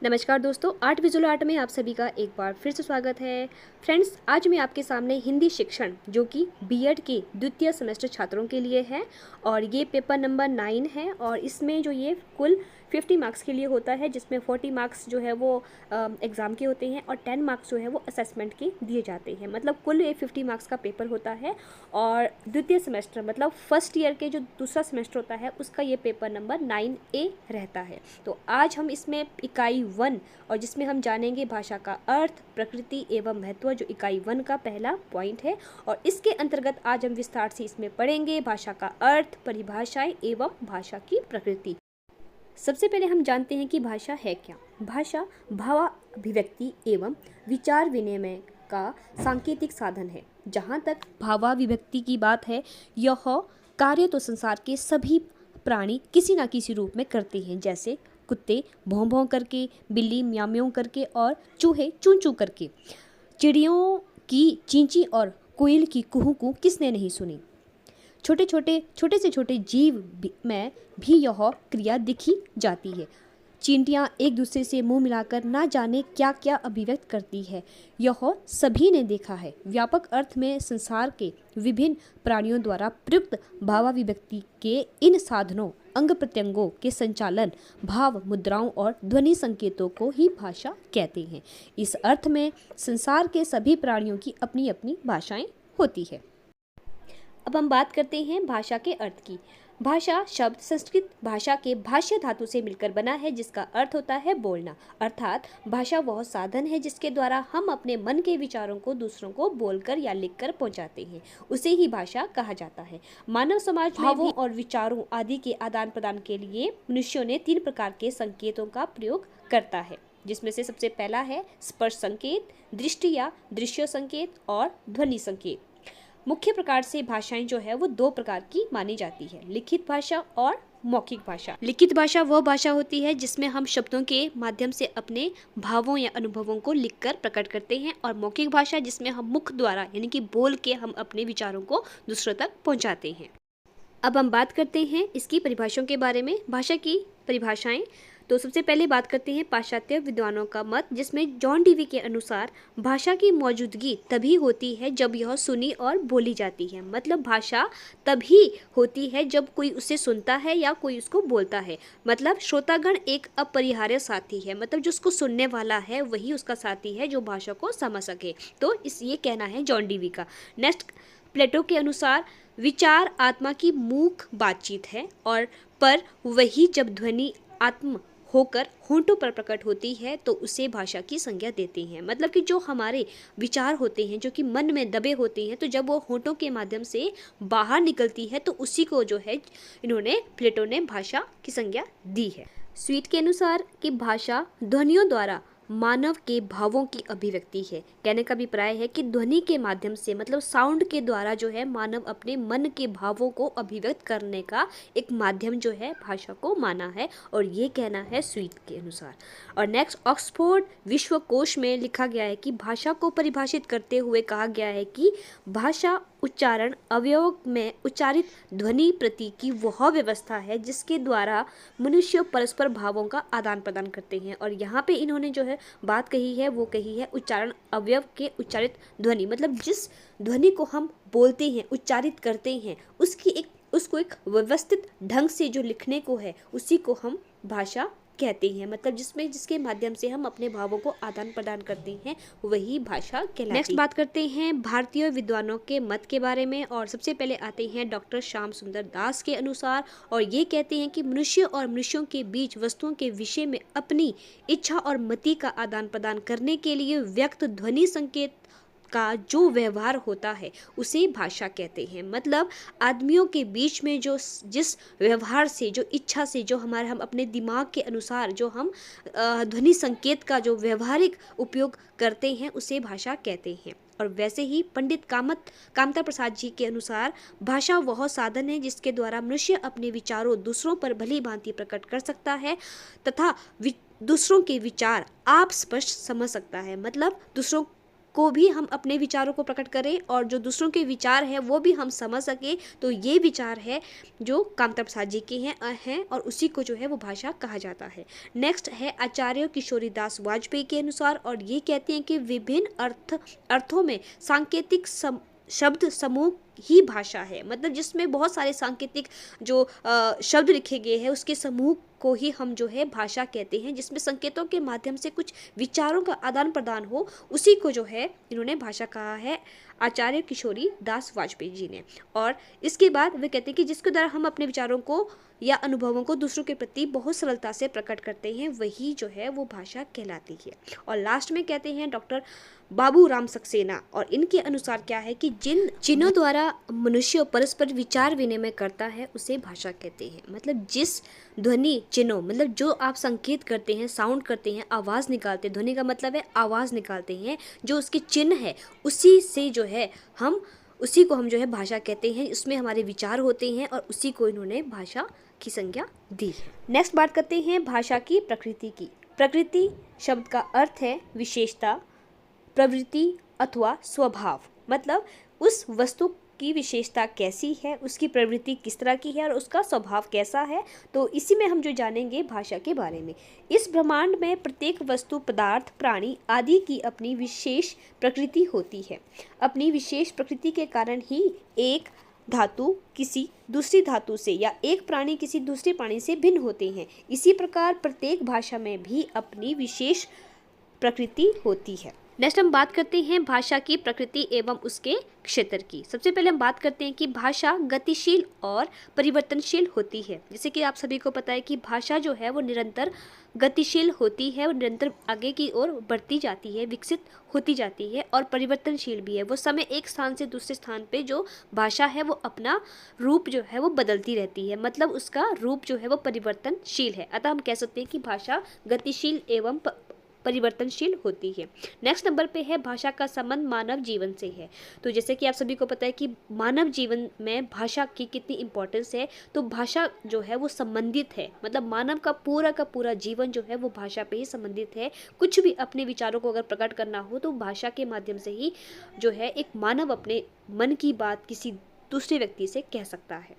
नमस्कार दोस्तों, art visual art में आप सभी का एक बार फिर से स्वागत है। फ्रेंड्स, आज मैं आपके सामने हिंदी शिक्षण जो कि बीएड के द्वितीय सेमेस्टर छात्रों के लिए है और ये पेपर नंबर 9 है और इसमें जो ये कुल 50 मार्क्स के लिए होता है, जिसमें 40 मार्क्स जो है वो एग्ज़ाम के होते हैं और 10 मार्क्स जो है वो असेसमेंट के दिए जाते हैं। मतलब कुल ये 50 मार्क्स का पेपर होता है और द्वितीय सेमेस्टर मतलब फर्स्ट ईयर के जो दूसरा सेमेस्टर होता है उसका ये पेपर नंबर 9A रहता है। तो आज हम इसमें इकाई 1 और जिसमें हम जानेंगे भाषा का अर्थ, प्रकृति एवं महत्व, जो इकाई 1 का पहला पॉइंट है। और इसके अंतर्गत आज हम विस्तार से इसमें पढ़ेंगे भाषा का अर्थ, परिभाषाएं एवं भाषा की प्रकृति। सबसे पहले हम जानते हैं कि भाषा है क्या। भाषा भावाभिव्यक्ति एवं विचार विनिमय का सांकेतिक साधन है। जहाँ तक भावाभिव्यक्ति की बात है, यह कार्य तो संसार के सभी प्राणी किसी न किसी रूप में करते हैं, जैसे कुत्ते भौं भौं करके, बिल्ली म्याऊं म्याऊं करके और चूहे चूं चूं करके। चिड़ियों की चींची और कोयल की कुहू कुहू किसने नहीं सुनी। छोटे से छोटे जीव में भी यह क्रिया दिखी जाती है। चींटियाँ एक दूसरे से मुंह मिलाकर ना जाने क्या क्या अभिव्यक्त करती है, यह सभी ने देखा है। व्यापक अर्थ में संसार के विभिन्न प्राणियों द्वारा प्रयुक्त भावाभिव्यक्ति के इन साधनों, अंग प्रत्यंगों के संचालन, भाव मुद्राओं और ध्वनि संकेतों को ही भाषा कहते हैं। इस अर्थ में संसार के सभी प्राणियों की अपनी अपनी भाषाएं होती है। अब हम बात करते हैं भाषा के अर्थ की। भाषा शब्द संस्कृत भाषा के भाष्य धातु से मिलकर बना है, जिसका अर्थ होता है बोलना। अर्थात भाषा वह साधन है जिसके द्वारा हम अपने मन के विचारों को दूसरों को बोलकर या लिखकर पहुंचाते हैं, उसे ही भाषा कहा जाता है। मानव समाज भावों और विचारों आदि के आदान प्रदान के लिए मनुष्यों ने 3 प्रकार के संकेतों का प्रयोग करता है, जिसमें से सबसे पहला है स्पर्श संकेत, दृष्टि या दृश्य संकेत और ध्वनि संकेत। मुख्य प्रकार से भाषाएं जो है वो 2 प्रकार की मानी जाती है, लिखित भाषा और मौखिक भाषा। लिखित भाषा वह भाषा होती है जिसमें हम शब्दों के माध्यम से अपने भावों या अनुभवों को लिखकर प्रकट करते हैं, और मौखिक भाषा जिसमें हम मुख द्वारा यानी कि बोल के हम अपने विचारों को दूसरों तक पहुंचाते हैं। अब हम बात करते हैं इसकी परिभाषाओं के बारे में। भाषा की परिभाषाएं, तो सबसे पहले बात करते हैं पाश्चात्य विद्वानों का मत, जिसमें जॉन डीवी के अनुसार भाषा की मौजूदगी तभी होती है जब यह सुनी और बोली जाती है। मतलब भाषा तभी होती है जब कोई उसे सुनता है या कोई उसको बोलता है। मतलब श्रोतागण एक अपरिहार्य साथी है, मतलब जो उसको सुनने वाला है वही उसका साथी है जो भाषा को समझ सके। तो ये कहना है जॉन डीवी का। नेक्स्ट, प्लेटो के अनुसार विचार आत्मा की मूक बातचीत है, और पर वही जब ध्वनि आत्म होकर होंठों पर प्रकट होती है तो उसे भाषा की संज्ञा देते हैं। मतलब कि जो हमारे विचार होते हैं जो कि मन में दबे होते हैं, तो जब वो होंठों के माध्यम से बाहर निकलती है तो उसी को जो है इन्होंने प्लेटो ने भाषा की संज्ञा दी है। स्वीट के अनुसार कि भाषा ध्वनियों द्वारा मानव के भावों की अभिव्यक्ति है। कहने का अभिप्राय है कि ध्वनि के माध्यम से मतलब साउंड के द्वारा जो है मानव अपने मन के भावों को अभिव्यक्त करने का एक माध्यम जो है भाषा को माना है, और ये कहना है स्वीट के अनुसार। और नेक्स्ट, ऑक्सफोर्ड विश्वकोश में लिखा गया है कि भाषा को परिभाषित करते हुए कहा गया है कि भाषा उच्चारण अवयव में उच्चारित ध्वनि प्रति की वह व्यवस्था है जिसके द्वारा मनुष्य परस्पर भावों का आदान प्रदान करते हैं। और यहाँ पे इन्होंने जो है बात कही है वो कही है उच्चारण अवयव के उच्चारित ध्वनि, मतलब जिस ध्वनि को हम बोलते हैं उच्चारित करते हैं उसको एक व्यवस्थित ढंग से जो लिखने को है उसी को हम भाषा कहते हैं। मतलब जिसके माध्यम से हम अपने भावों को आदान प्रदान करते हैं वही भाषा कहलाती है। नेक्स्ट बात करते हैं भारतीय विद्वानों के मत के बारे में, और सबसे पहले आते हैं डॉक्टर श्याम सुंदर दास के अनुसार, और ये कहते हैं कि मनुष्य और मनुष्यों के बीच वस्तुओं के विषय में अपनी इच्छा और मति का आदान प्रदान करने के लिए व्यक्त ध्वनि संकेत का जो व्यवहार होता है उसे भाषा कहते हैं। मतलब आदमियों के बीच में जो जिस व्यवहार से, जो इच्छा से, जो हम अपने दिमाग के अनुसार जो हम ध्वनि संकेत का जो व्यवहारिक उपयोग करते हैं उसे भाषा कहते हैं। और वैसे ही पंडित कामता प्रसाद जी के अनुसार भाषा वह साधन है जिसके द्वारा मनुष्य अपने विचारों दूसरों पर भली भांति प्रकट कर सकता है तथा दूसरों के विचार आप स्पष्ट समझ सकता है। मतलब दूसरों को भी हम अपने विचारों को प्रकट करें और जो दूसरों के विचार है वो भी हम समझ सकें। तो ये विचार है जो कामता प्रसाद जी के हैं और उसी को जो है वो भाषा कहा जाता है। नेक्स्ट है आचार्य किशोरी दास वाजपेयी के अनुसार, और ये कहते हैं कि विभिन्न अर्थों में सांकेतिक शब्द समूह ही भाषा है। मतलब जिसमें बहुत सारे सांकेतिक जो शब्द लिखे गए हैं उसके समूह को ही हम जो है भाषा कहते हैं, जिसमें संकेतों के माध्यम से कुछ विचारों का आदान प्रदान हो, उसी को जो है इन्होंने भाषा कहा है आचार्य किशोरी दास वाजपेयी जी ने। और इसके बाद वे कहते हैं कि जिसके द्वारा हम अपने विचारों को या अनुभवों को दूसरों के प्रति बहुत सरलता से प्रकट करते हैं, वही जो है वो भाषा कहलाती है। और लास्ट में कहते हैं डॉक्टर बाबू राम सक्सेना, और इनके अनुसार क्या है कि जिन चिन्हों द्वारा मनुष्य परस्पर विचार विनिमय करता है उसे भाषा कहते हैं। मतलब जिस ध्वनि चिन्हों, मतलब जो आप संकेत करते हैं, साउंड करते हैं, आवाज़ निकालते हैं, ध्वनि का मतलब है आवाज़ निकालते हैं, जो उसके चिन्ह है उसी से जो है उसी को हम जो है भाषा कहते हैं। इसमें हमारे विचार होते हैं और उसी को इन्होंने भाषा की संज्ञा दी है। नेक्स्ट बात करते हैं भाषा की प्रकृति की। प्रकृति शब्द का अर्थ है विशेषता, प्रवृत्ति अथवा स्वभाव। मतलब उस वस्तु की विशेषता कैसी है, उसकी प्रवृत्ति किस तरह की है और उसका स्वभाव कैसा है। तो इसी में हम जो जानेंगे भाषा के बारे में। इस ब्रह्मांड में प्रत्येक वस्तु, पदार्थ, प्राणी आदि की अपनी विशेष प्रकृति होती है। अपनी विशेष प्रकृति के कारण ही एक धातु किसी दूसरी धातु से या एक प्राणी किसी दूसरे प्राणी से भिन्न होते हैं। इसी प्रकार प्रत्येक भाषा में भी अपनी विशेष प्रकृति होती है। नेक्स्ट हम बात करते हैं भाषा की प्रकृति एवं उसके क्षेत्र की। सबसे पहले हम बात करते हैं कि भाषा गतिशील और परिवर्तनशील होती है। जैसे कि आप सभी को पता है कि भाषा जो है वो निरंतर गतिशील होती है और निरंतर आगे की ओर बढ़ती जाती है, विकसित होती जाती है, और परिवर्तनशील भी है। वो समय एक स्थान से दूसरे स्थान पे जो भाषा है वो अपना रूप जो है वो बदलती रहती है। मतलब उसका रूप जो है वो परिवर्तनशील है। अतः हम कह सकते हैं कि भाषा गतिशील एवं परिवर्तनशील होती है। नेक्स्ट नंबर पे है भाषा का संबंध मानव जीवन से है। तो जैसे कि आप सभी को पता है कि मानव जीवन में भाषा की कितनी इम्पोर्टेंस है, तो भाषा जो है वो संबंधित है। मतलब मानव का पूरा जीवन जो है वो भाषा पे ही संबंधित है। कुछ भी अपने विचारों को अगर प्रकट करना हो तो भाषा के माध्यम से ही जो है एक मानव अपने मन की बात किसी दूसरे व्यक्ति से कह सकता है।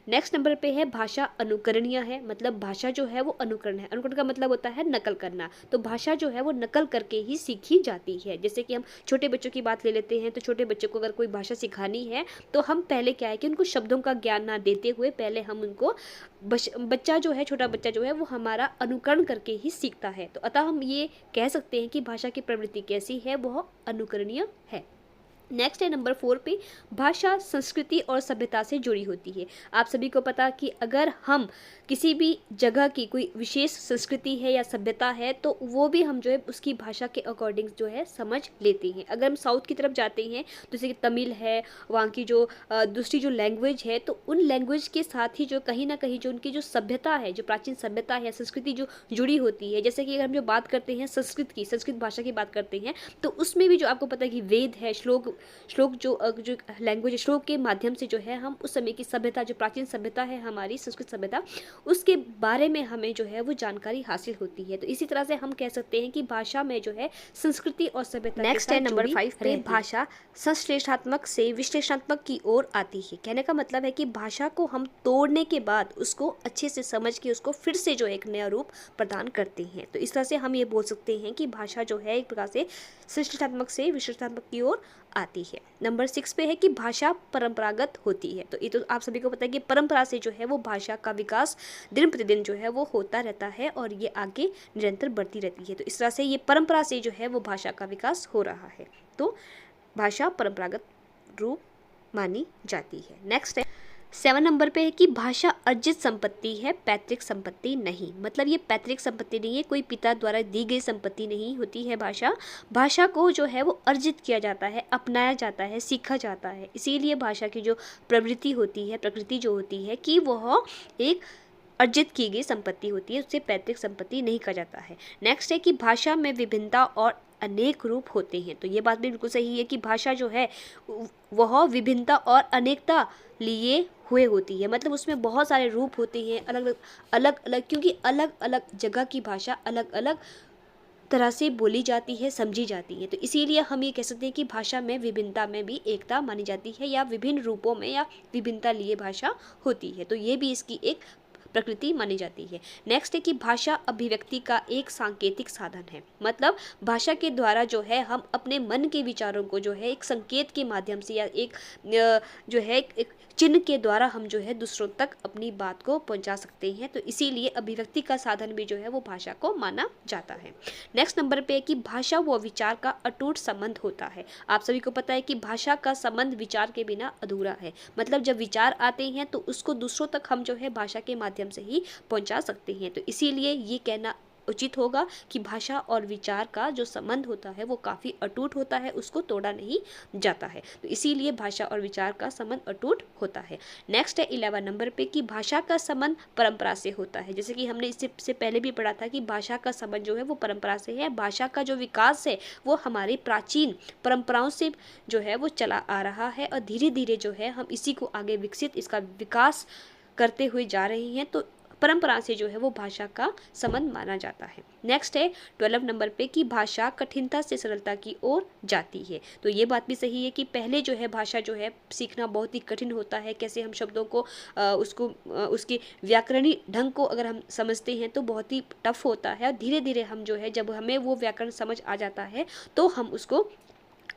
नेक्स्ट नंबर पे है भाषा अनुकरणीय है। मतलब भाषा जो है वो अनुकरण है। अनुकरण का मतलब होता है नकल करना। तो भाषा जो है वो नकल करके ही सीखी जाती है। जैसे कि हम छोटे बच्चों की बात ले लेते हैं, तो छोटे बच्चों को अगर कोई भाषा सिखानी है तो हम पहले क्या है कि उनको शब्दों का ज्ञान ना देते हुए पहले हम उनको बच्चा जो है, छोटा बच्चा जो है वो हमारा अनुकरण करके ही सीखता है। तो अतः हम ये कह सकते हैं कि भाषा की प्रवृत्ति कैसी है, वह अनुकरणीय है। नेक्स्ट है नंबर 4 पे भाषा संस्कृति और सभ्यता से जुड़ी होती है। आप सभी को पता कि अगर हम किसी भी जगह की कोई विशेष संस्कृति है या सभ्यता है तो वो भी हम जो है उसकी भाषा के अकॉर्डिंग जो है समझ लेते हैं। अगर हम साउथ की तरफ जाते हैं तो जैसे कि तमिल है, वहाँ की जो दूसरी जो लैंग्वेज है, तो उन लैंग्वेज के साथ ही जो कहीं ना कहीं जो उनकी जो सभ्यता है, जो प्राचीन सभ्यता है, संस्कृति जो जुड़ी होती है। जैसे कि अगर हम जो बात करते हैं संस्कृत भाषा की बात करते हैं तो उसमें भी जो आपको पता है कि वेद है, श्लोक जो लैंग्वेज श्लोक के माध्यम से जो है हम उस समय की सभ्यता, जो प्राचीन सभ्यता है हमारी संस्कृत सभ्यता, उसके बारे में हमें जो है वो जानकारी हासिल होती है। तो इसी तरह से हम कह सकते हैं कि भाषा में जो है संस्कृति और सभ्यता। नेक्स्ट है नंबर 5 पे भाषा संश्लेषणात्मक से विश्लेषणात्मक की ओर आती है। कहने का मतलब है कि भाषा को हम तोड़ने के बाद उसको अच्छे से समझ के उसको फिर से जो एक नया रूप प्रदान करते हैं। तो इस तरह से हम ये बोल सकते हैं कि भाषा जो है एक प्रकार से संश्लेषणात्मक से विश्लेषणात्मक की ओर आती है। नंबर 6 पे है कि भाषा परंपरागत होती है। तो ये तो आप सभी को पता है कि परंपरा से जो है वो भाषा का विकास दिन प्रतिदिन जो है वो होता रहता है और ये आगे निरंतर बढ़ती रहती है। तो इस तरह से ये परंपरा से जो है वो भाषा का विकास हो रहा है। तो भाषा परंपरागत रूप मानी जाती है। नेक्स्ट है 7 नंबर पे है कि भाषा अर्जित संपत्ति है, पैतृक संपत्ति नहीं। मतलब ये पैतृक संपत्ति नहीं है, कोई पिता द्वारा दी गई संपत्ति नहीं होती है। भाषा को जो है वो अर्जित किया जाता है, अपनाया जाता है, सीखा जाता है। इसीलिए भाषा की जो प्रवृत्ति होती है, प्रकृति जो होती है कि वह एक अर्जित की गई संपत्ति होती है, उससे पैतृक संपत्ति नहीं कहा जाता है। नेक्स्ट है कि भाषा में विभिन्नता और अनेक रूप होते हैं। तो ये बात भी बिल्कुल सही है कि भाषा जो है वह विभिन्नता और अनेकता लिए हुए होती है। मतलब उसमें बहुत सारे रूप होते हैं अलग अलग, क्योंकि अलग अलग जगह की भाषा अलग अलग तरह से बोली जाती है, समझी जाती है। तो इसीलिए हम ये कह सकते हैं कि भाषा में विभिन्नता में भी एकता मानी जाती है, या विभिन्न रूपों में या विभिन्नता लिए भाषा होती है। तो ये भी इसकी एक प्रकृति मानी जाती है। नेक्स्ट है कि भाषा अभिव्यक्ति का एक सांकेतिक साधन है। मतलब भाषा के द्वारा जो है हम अपने मन के विचारों को जो है एक संकेत के माध्यम से या एक जो है एक चिन्ह के द्वारा हम जो है दूसरों तक अपनी बात को पहुंचा सकते हैं। तो इसीलिए अभिव्यक्ति का साधन भी जो है वो भाषा को माना जाता है। नेक्स्ट नंबर पे है कि भाषा व विचार का अटूट संबंध होता है। आप सभी को पता है कि भाषा का संबंध विचार के बिना अधूरा है। मतलब जब विचार आते हैं तो उसको दूसरों तक हम जो है भाषा के माध्यम से ही पहुंचा सकते हैं। तो इसीलिए ये कहना उचित होगा कि भाषा और विचार का जो संबंध होता है वो काफ़ी अटूट होता है, उसको तोड़ा नहीं जाता है। तो इसीलिए भाषा और विचार का संबंध अटूट होता है। नेक्स्ट है 11 नंबर पे कि भाषा का संबंध परंपरा से होता है। जैसे कि हमने इससे पहले भी पढ़ा था कि भाषा का संबंध जो है वो परंपरा से है। भाषा का जो विकास है वो हमारी प्राचीन परंपराओं से जो है वो चला आ रहा है, और धीरे धीरे जो है हम इसी को आगे विकसित, इसका विकास करते हुए जा रहे हैं। तो परंपरा से जो है वो भाषा का संबंध माना जाता है। नेक्स्ट है 12 नंबर पे कि भाषा कठिनता से सरलता की ओर जाती है। तो ये बात भी सही है कि पहले जो है भाषा जो है सीखना बहुत ही कठिन होता है। कैसे हम शब्दों को उसके व्याकरणीय ढंग को अगर हम समझते हैं तो बहुत ही टफ होता है, और धीरे धीरे हम जो है जब हमें वो व्याकरण समझ आ जाता है तो हम उसको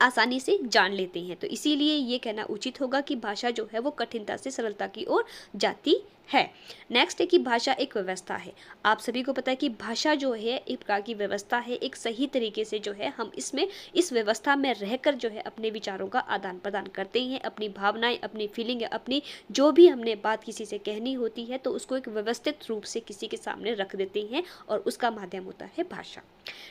आसानी से जान लेते हैं। तो इसीलिए ये कहना उचित होगा कि भाषा जो है वो कठिनता से सरलता की ओर जाती है। नेक्स्ट है कि भाषा एक व्यवस्था है। आप सभी को पता है कि भाषा जो है एक प्रकार की व्यवस्था है। एक सही तरीके से जो है हम इसमें इस व्यवस्था में रहकर जो है अपने विचारों का आदान प्रदान करते हैं, अपनी भावनाएं, अपनी फीलिंग, अपनी जो भी हमने बात किसी से कहनी होती है तो उसको एक व्यवस्थित रूप से किसी के सामने रख देते हैं, और उसका माध्यम होता है भाषा।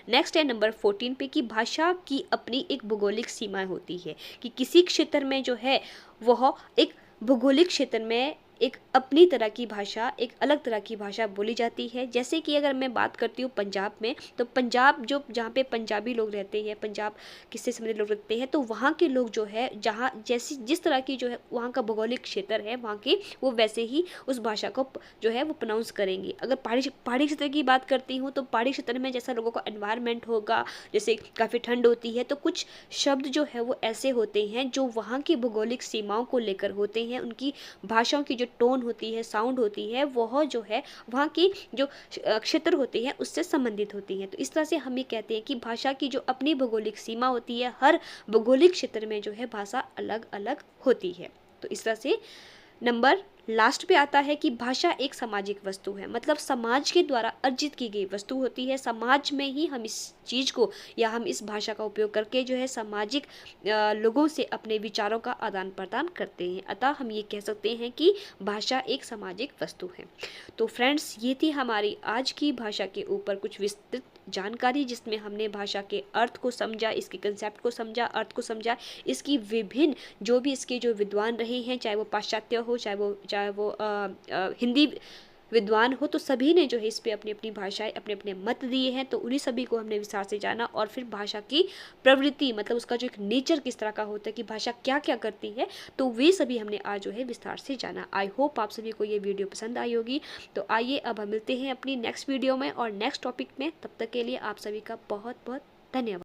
नेक्स्ट है नंबर 14 पे कि भाषा की अपनी एक भौगोलिक सीमा होती है। कि किसी क्षेत्र में जो है वह एक भौगोलिक क्षेत्र में एक अपनी तरह की भाषा, एक अलग तरह की भाषा बोली जाती है। जैसे कि अगर मैं बात करती हूँ पंजाब में, तो पंजाब जो जहाँ पे पंजाबी लोग रहते हैं, पंजाब किससे संबंधित लोग रहते हैं, तो वहाँ के लोग जो है जहाँ जैसी जिस तरह की जो है वहाँ का भौगोलिक क्षेत्र है वहाँ के, वो वैसे ही उस भाषा को जो है वो प्रोनाउंस करेंगे। अगर पहाड़ी क्षेत्र की बात करती हूँ तो पहाड़ी क्षेत्र में जैसा लोगों का एनवायरनमेंट होगा, जैसे काफ़ी ठंड होती है, तो कुछ शब्द जो है वो ऐसे होते हैं जो वहाँ की भौगोलिक सीमाओं को लेकर होते हैं। उनकी भाषाओं की जो टोन होती है, साउंड होती है, वह जो है वहाँ की जो क्षेत्र होते हैं उससे संबंधित होती है। तो इस तरह से हम ये कहते हैं कि भाषा की जो अपनी भौगोलिक सीमा होती है, हर भौगोलिक क्षेत्र में जो है भाषा अलग अलग होती है। तो इस तरह से नंबर लास्ट पे आता है कि भाषा एक सामाजिक वस्तु है। मतलब समाज के द्वारा अर्जित की गई वस्तु होती है। समाज में ही हम इस चीज़ को या हम इस भाषा का उपयोग करके जो है सामाजिक लोगों से अपने विचारों का आदान प्रदान करते हैं। अतः हम ये कह सकते हैं कि भाषा एक सामाजिक वस्तु है। तो फ्रेंड्स, ये थी हमारी आज की भाषा के ऊपर कुछ विस्तृत जानकारी, जिसमें हमने भाषा के अर्थ को समझा, इसके कंसेप्ट को समझा, अर्थ को समझा, इसकी विभिन्न जो भी इसके जो विद्वान रहे हैं, चाहे वो पाश्चात्य हो, चाहे वो हिंदी विद्वान हो, तो सभी ने जो है इस पे अपनी अपनी भाषाएं, अपने अपने मत दिए हैं। तो उन्हीं सभी को हमने विस्तार से जाना, और फिर भाषा की प्रवृत्ति, मतलब उसका जो एक नेचर किस तरह का होता है, कि भाषा क्या क्या करती है, तो वे सभी हमने आज जो है विस्तार से जाना। आई होप आप सभी को ये वीडियो पसंद आई होगी। तो आइए अब हम मिलते हैं अपनी नेक्स्ट वीडियो में और नेक्स्ट टॉपिक में। तब तक के लिए आप सभी का बहुत बहुत धन्यवाद।